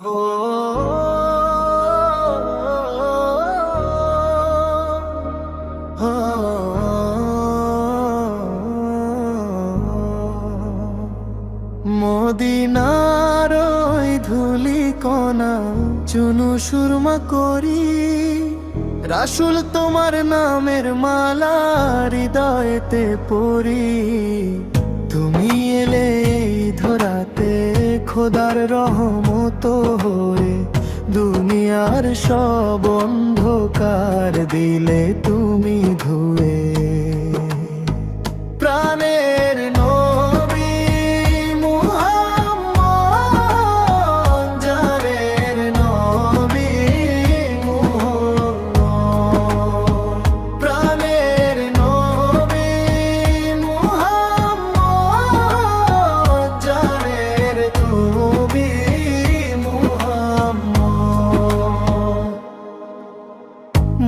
মদিনার ওই ধূলিকণা চুনু সুরমা করি, রাসূল তোমার নামের মালা হৃদয়েতে পরি। তুমি এলে এই ধরাতে খোদার রহমত হয়ে, দুনিয়ার সব অন্ধকার দিলে তুমি ধুয়ে। প্রাণের নবী মুহাম্মদ, জানের নবী মুহাম্মদ, প্রাণের নবী মুহাম্মদ, জানের নবী মুহাম্মদ।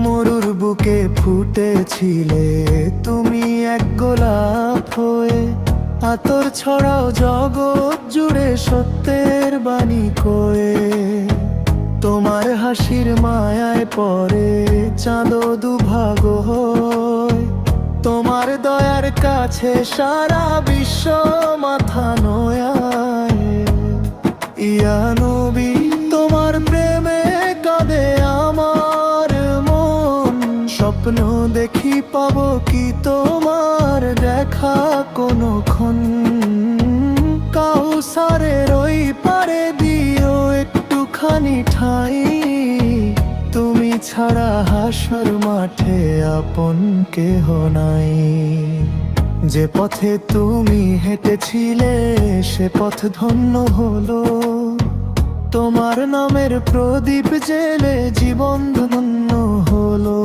মরুর বুকে ফুটেছিলে তুমি এক গোলাপ হয়ে, আতর ছড়াও জগৎ জুড়ে সত্যের বাণী কয়ে। তোমার হাসির মায়ায় পড়ে চাঁদ দুভাগ হয়, তোমার দয়ার কাছে সারা বিশ্ব মাথা নোয়ায়। ইয়া নবী তোমার প্রেমে কাঁদে আমার মন, স্বপ্ন দেখি পাবো কি তোমার দেখা কোনক্ষণ। কাউসারের ওই পারে দিও একটুখানি ঠাই, তুমি ছাড়া হাসর মাঠে আপন কেহ নাই। যে পথে তুমি হেঁটেছিলে সে পথ ধন্য হলো, তোমার নামের প্রদীপ জেলে জীবন ধন্য হলো।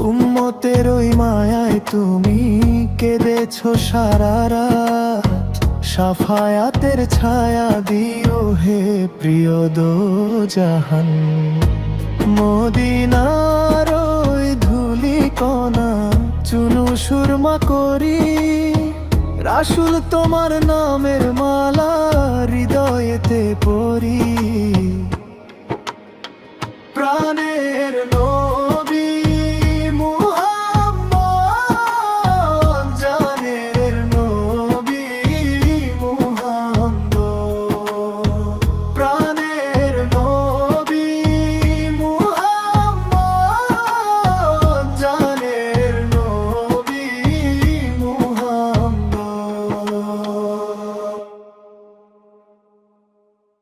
উম্মতের ওই মায়ায় তুমি কেঁদেছো সারা রাত, সাফায়াতের ছায়া দিও হে প্রিয় দো জাহান। মদিনার ওই ধূলিকণা চুনু সুরমা করি, রাসূল তোমার নামের মালা হৃদয়েতে পরি।